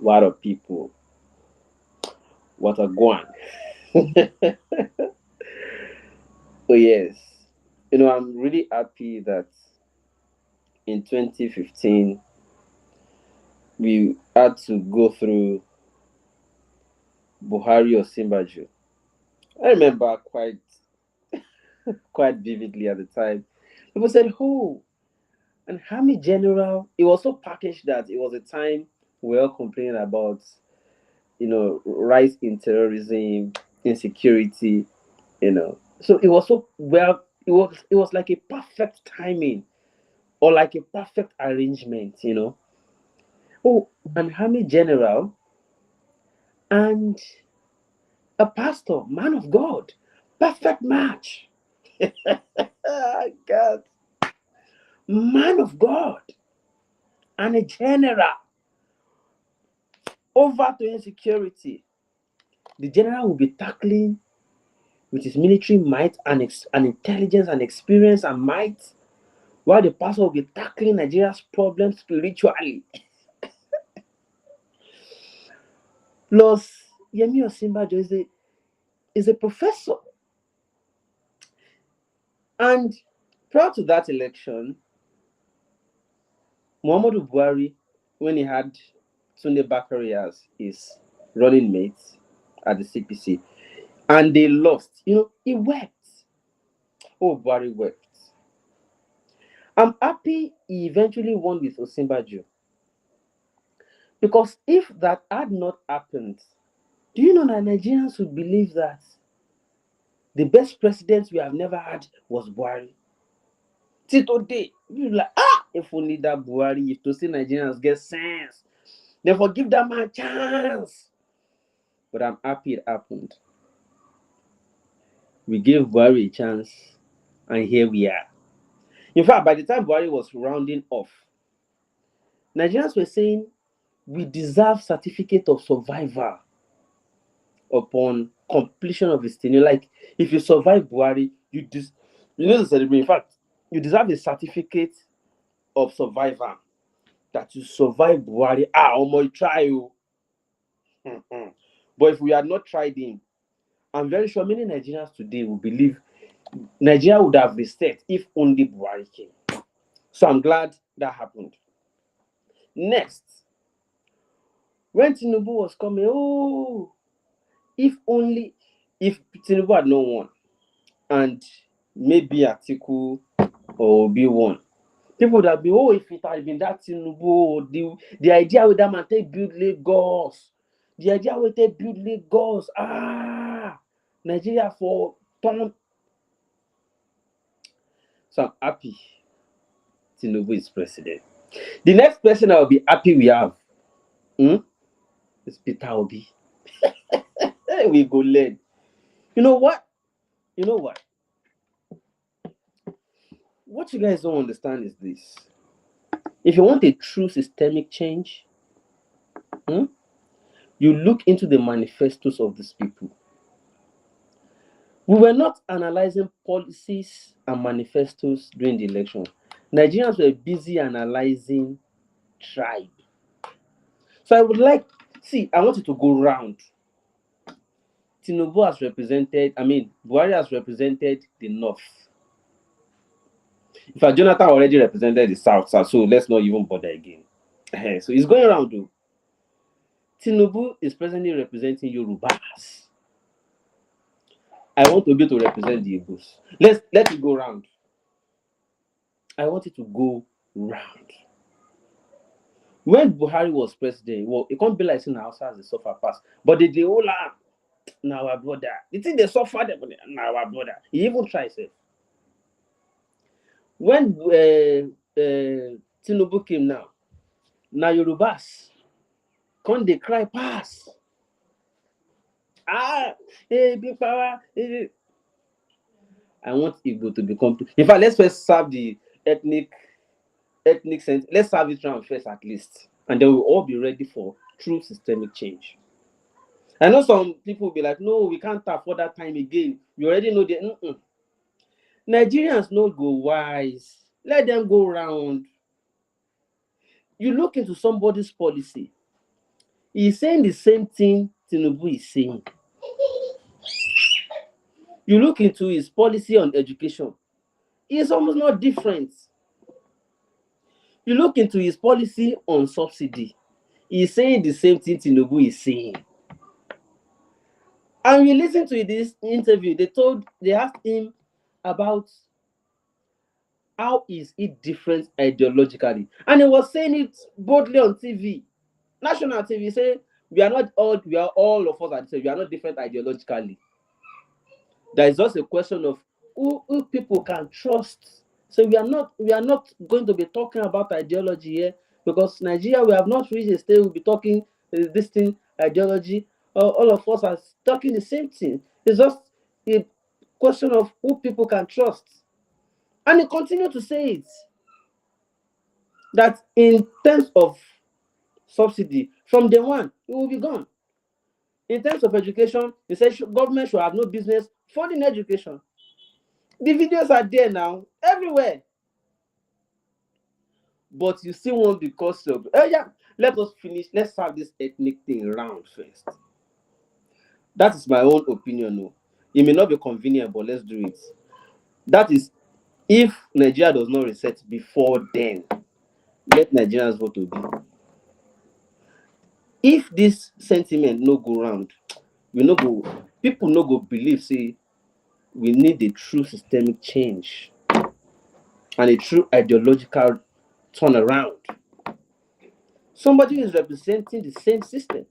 What are people? What are going? Oh yes. I'm really happy that in 2015 we had to go through Buhari or Simbaju. I remember quite vividly at the time. People said, "Oh, an army general." It was so packaged that it was a time we were all complaining about, rise in terrorism, insecurity, So it was so well. It was like a perfect timing or like a perfect arrangement. Oh, an army general and a pastor, man of God, perfect match. God, man of God and a general over to insecurity. The general will be tackling with his military might and intelligence and experience and might, while the pastor will be tackling Nigeria's problems spiritually. Plus, Yemi Osinbajo is a professor. And prior to that election, Muhammadu Buhari, when he had Tunde Bakari as his running mate at the CPC, and they lost, he wept. Oh, Buhari wept. I'm happy he eventually won with Osinbajo. Because if that had not happened, do you know that Nigerians would believe that the best president we have never had was Buhari? Till today, you like, if only that Buhari, if to see Nigerians get sense, then forgive that man a chance. But I'm happy it happened. We gave Buhari a chance, and here we are. In fact, by the time Buhari was rounding off, Nigerians were saying we deserve certificate of survival upon completion of his tenure. Like, if you survive Buhari, you need to celebrate. In fact, you deserve a certificate of survivor that you survive Buhari. Omo, you try. But if we had not tried him, I'm very sure many Nigerians today will believe Nigeria would have reset if only Buhari came. So I'm glad that happened. Next, when Tinubu was coming, if Tinubu had not won, and maybe Atiku or Obi won, people would have been, if it had been that Tinubu, the idea with that man take build Lagos, the idea with take build Lagos, Nigeria for turn. So I'm happy Tinubu is president. The next person I will be happy we have is Peter Obi. We go learn. You know what? You know what? What you guys don't understand is this. If you want a true systemic change, you look into the manifestos of these people. We were not analyzing policies and manifestos during the election. Nigerians were busy analyzing tribe. So I want you to go round. Buhari has represented the North. In fact, Jonathan already represented the South, so let's not even bother again. So he's going around though. Tinubu is presently representing Yorubas. I want Obi to represent the Igbos. Let it go round. I want it to go round. When Buhari was president, it can't be like saying Hausa has the suffer pass, but the whole now our brother. The thing they suffer them now our brother. He even tries it. When Tinubu came now Yorubas can't they cry pass? Big power. I want Igbo to become. In fact, let's first serve the ethnic sense. Let's serve it round first at least, and then we'll all be ready for true systemic change. I know some people will be like, no, we can't afford that time again. You already know the Nigerians no go wise. Let them go round. You look into somebody's policy. He's saying the same thing Tinubu is saying. You look into his policy on education, it's almost not different. You look into his policy on subsidy, he's saying the same thing Tinubu is saying. And we listen to this interview, they asked him about how is it different ideologically, and he was saying it boldly on TV, national TV, saying we are all of us are the same. We are not different ideologically. There is just a question of who people can trust. So we are not going to be talking about ideology here, because Nigeria, we have not reached a state we'll be talking this thing ideology. All of us are talking the same thing. It's just a question of who people can trust. And he continued to say it, that in terms of subsidy, from day one, it will be gone. In terms of education, he said government should have no business funding education. The videos are there now, everywhere. But you still want the cost of. Oh yeah, let us finish. Let's have this ethnic thing round first. That is my own opinion. No, it may not be convenient, but let's do it. That is, if Nigeria does not reset before then, let Nigerians vote Obi. If this sentiment no go round, we no go. People no go believe. Say we need a true systemic change and a true ideological turnaround. Somebody who is representing the same system.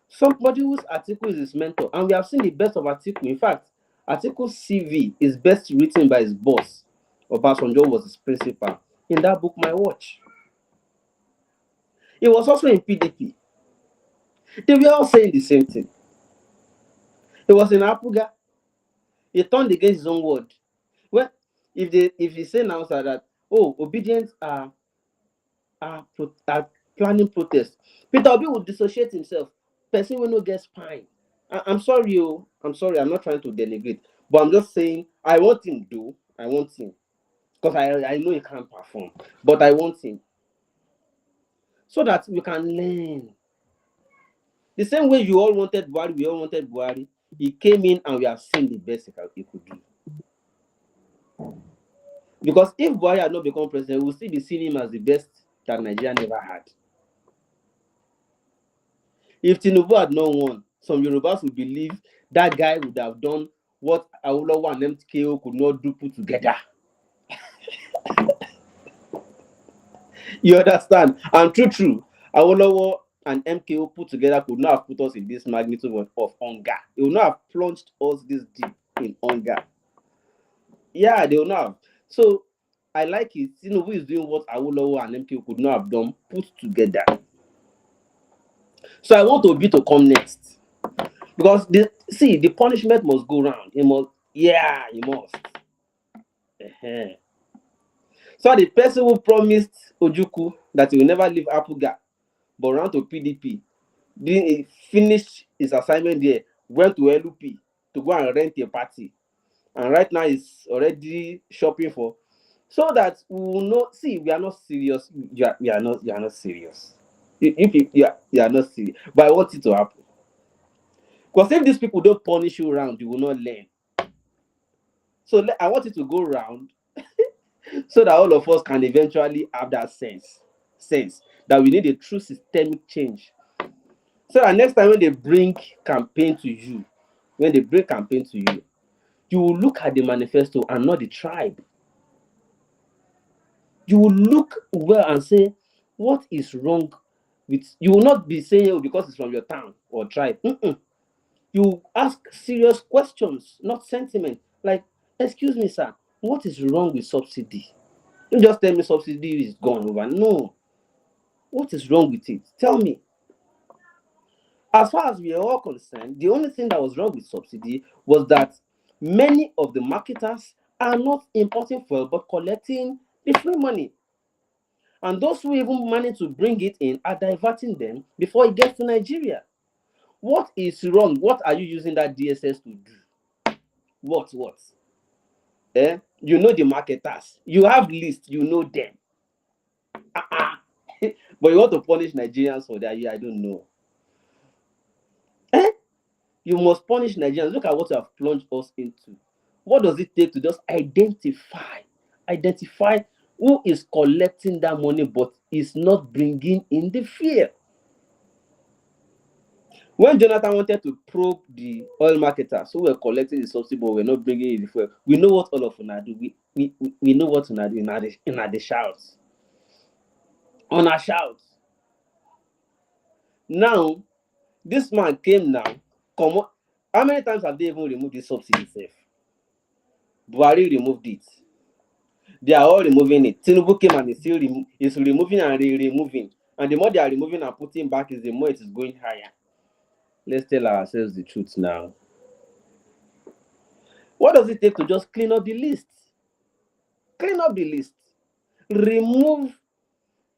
Somebody whose article is his mentor. And we have seen the best of article. In fact, article's CV is best written by his boss. Obasanjo was his principal. In that book, My Watch. He was also in PDP. They were all saying the same thing. He was in Apuga. He turned against his own word. Well, if they say now that, oh, obedience are planning protest, Peter Obi would dissociate himself. Person will not get spine. I'm sorry, I'm sorry, I'm not trying to denigrate, but I'm just saying I want him, though. I want him. Because I know he can't perform. But I want him. So that we can learn. The same way you all wanted Buhari, we all wanted Buhari. He came in and we have seen the best he could do. Because if Buhari had not become president, we'll still be seeing him as the best that Nigeria never had. If Tinubu had not won, some Yorubas would believe that guy would have done what Awolowo and MKO could not do put together. You understand? And true, Awolowo and MKO put together could not have put us in this magnitude of hunger. It would not have plunged us this deep in hunger. Yeah, they will not have. So I like it. Tinubu is doing what Awolowo and MKO could not have done put together. So I want Obi to come next. Because the punishment must go round. He must. So the person who promised Ojukwu that he will never leave Apuga, but ran to PDP, didn't finish his assignment there, went to LUP to go and rent a party, and right now he's already shopping for. So that we will not see. We are not serious. You are not serious. You are not serious. But I want it to happen. Because if these people don't punish you round, you will not learn. So I want it to go round so that all of us can eventually have that sense that we need a true systemic change. So that next time when they bring campaign to you, you will look at the manifesto and not the tribe. You will look well and say, what is wrong with you? Will not be saying, oh, because it's from your town or tribe. You ask serious questions, not sentiment. Like, excuse me, sir, what is wrong with subsidy? Don't just tell me subsidy is gone over. No. What is wrong with it? Tell me. As far as we are all concerned, the only thing that was wrong with subsidy was that many of the marketers are not importing fuel but collecting the free money. And those who even manage to bring it in are diverting them before it gets to Nigeria. What is wrong? What are you using that DSS to do? What? You know the marketers. You have lists, you know them. But you want to punish Nigerians for that? Yeah, I don't know. You must punish Nigerians. Look at what you have plunged us into. What does it take to just identify who is collecting that money but is not bringing in the fear? When Jonathan wanted to probe the oil marketers who were collecting the subsidy but were not bringing in the fuel, we know what all of una do. We know what una do in the shouts. On our shouts. Now, this man came now. Come on. How many times have they even removed the subsidy itself? Buhari removed it. They are all removing it. Tinubu came and is removing and removing. And the more they are removing and putting back, is the more it is going higher. Let's tell ourselves the truth now. What does it take to just clean up the list? Clean up the list. Remove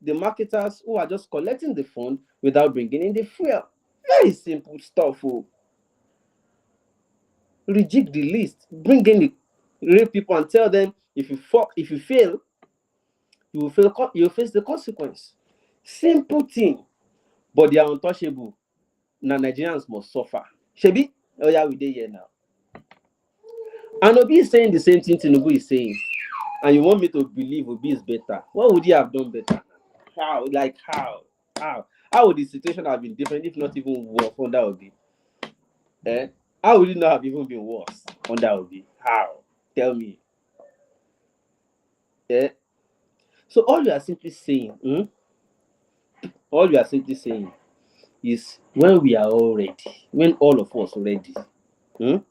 the marketers who are just collecting the fund without bringing in the fuel. Very simple stuff. Oh. Reject the list. Bring in the real people and tell them if you fail, you will face the consequence. Simple thing. But they are untouchable. Now Nigerians must suffer. Shebi, oh yeah, we dey here now. And Obi is saying the same thing Tinubu is saying. And you want me to believe Obi is better. What would he have done better? How? Like how? How would the situation have been different if not even worse under Obi? How would it not have even been worse under Obi? How? Tell me. So all you are simply saying, is when we are all ready, when all of us are ready, you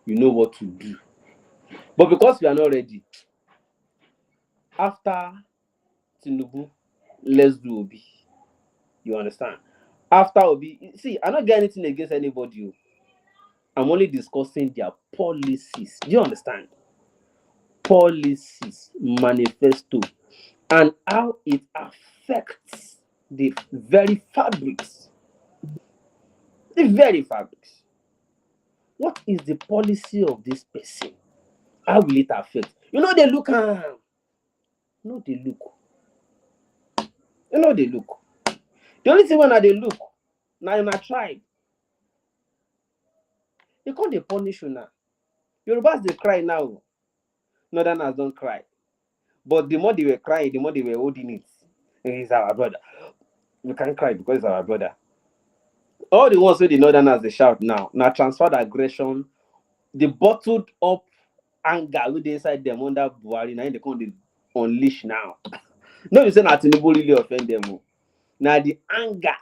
know what to do. But because we are not ready, after Tinubu, let's do Obi. You understand? After Obi, see, I'm not getting anything against anybody. I'm only discussing their policies. Do you understand? Policies, manifesto, and how it affects the very fabrics. The very fabrics. What is the policy of this person? How will it affect? They look. They look. They look. The only thing when they look, now in a tribe, they can't they punish you now. Yorubas they cry now. Northerners don't cry. But the more they were crying, the more they were holding it. And he's our brother. We can't cry because it's our brother. All the ones who the Northerners they shout now transferred aggression, the bottled up anger with inside them under Buhari. Now they can't unleash now. No, you say that Tinubu really offend them. Now the anger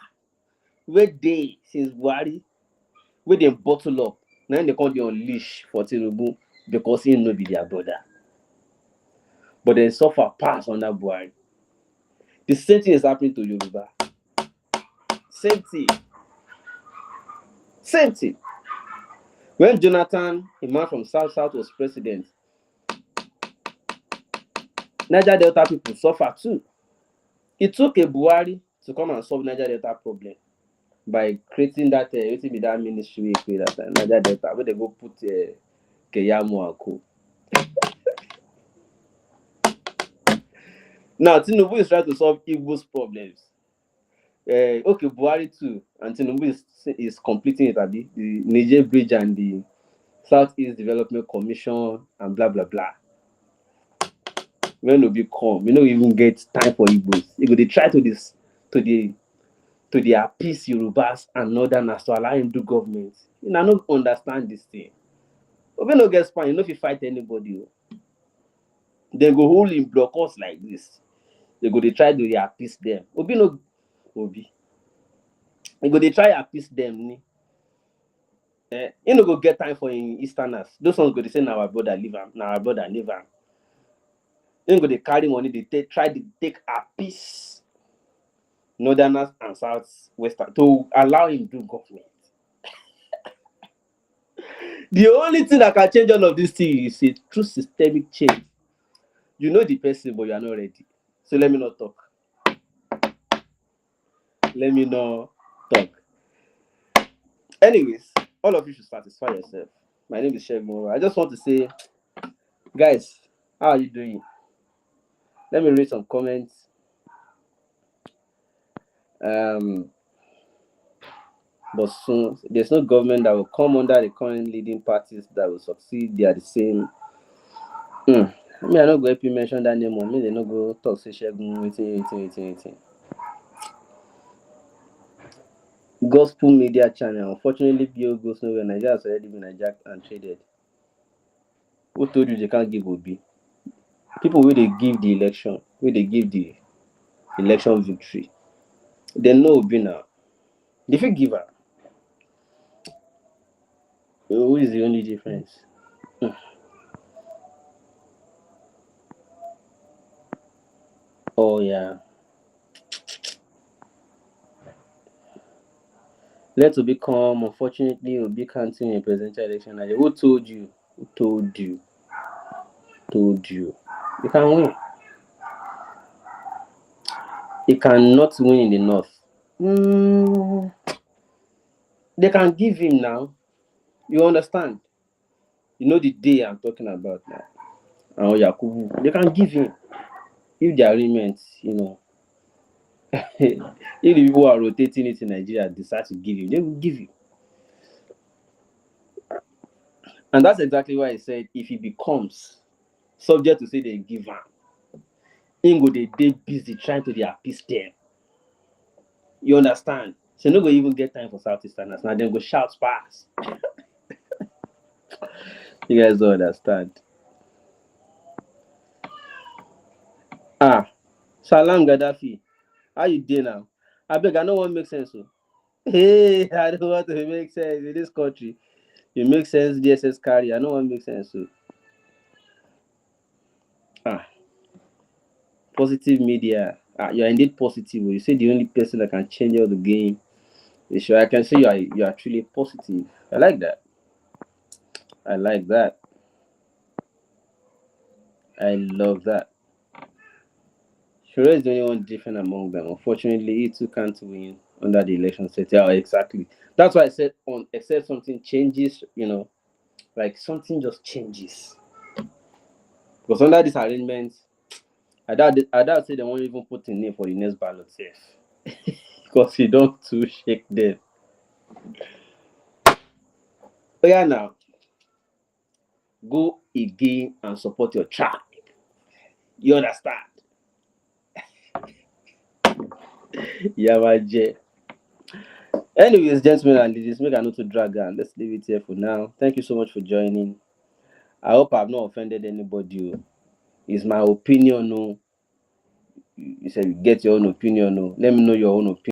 where they since Buhari, where they bottle up, now they can't unleash for Tinubu because he no be their brother. But they suffer pass under Buhari. The same thing is happening to Yoruba. Same thing. When Jonathan, a man from South, was president, Niger Delta people suffer too. It took a Buhari to come and solve Niger Delta problem by creating that that ministry that Niger Delta where they go put Keyamu and Co. Now Tinubu is trying to solve Igbo's problems. Okay, Buhari too, and Tinubu is completing it at the Niger Bridge and the Southeast Development Commission and blah blah blah. When Obi come, we don't even get time for Igbos. They try to appease Yorubas and Northerners to allow him do government. I don't understand this thing. Obi no get spine, if you fight anybody, they go hold him block us like this. They try to appease them. They try to appease them. Go get time for Easterners. Those ones go to say, "Now our brother leave him. Now our brother leave him." They carry money. They try to take appease Northerners and Southwestern to allow him to do government. The only thing that can change all of this thing is a true systemic change. You know the person, but you are not ready. So let me not talk. Anyways, all of you should satisfy yourself. My name is Shegun. I just want to say, guys, how are you doing? Let me read some comments. But soon, there's no government that will come under the current leading parties that will succeed. They are the same. I mean, I no go help you mention that name. Or me, they no go talk say Shegun, waiting. Gospel media channel. Unfortunately, BO goes nowhere. Nigeria has already been hijacked and traded. Who told you they can't give Obi? People will they give the election, will they give the election victory. They know Obi now. If you give her, who is the only difference? Oh yeah. Let Obi come. Unfortunately, Obi can't win a presidential election. Who told you? Who told you? Told you? You can win. He cannot win in the north. Mm, they can give him now. You understand? You know the day I'm talking about now. Oh Yakubu. They can give him if the arrangement, if the people who are rotating it in Nigeria decide to give him, they will give you. And that's exactly why I said if he becomes subject to say they give him, him go they busy trying to dey appease them. You understand? So no go even get time for Southeasterners. Now them go shout pass. You guys don't understand. Salam Gaddafi. How you doing now? I beg, I know what makes sense. So. Hey, I don't want to make sense in this country. You make sense, DSS carry. I know what makes sense. So. Positive media. You are indeed positive. You say the only person that can change all the game. Sure, I can say you are truly positive. I like that. I like that. I love that. Sure is the only one different among them. Unfortunately, he too can't win under the election set. Yeah, exactly. That's why I said on except something changes, like something just changes. Because under this arrangement, I doubt say they won't even put in name for the next ballot safe. Because you don't too shake them. But yeah now, go again and support your tribe. You understand? Yamaje. Anyways, gentlemen and ladies, make a note to drag on. Let's leave it here for now. Thank you so much for joining. I hope I've not offended anybody. It's my opinion. No, you said you get your own opinion. No, let me know your own opinion.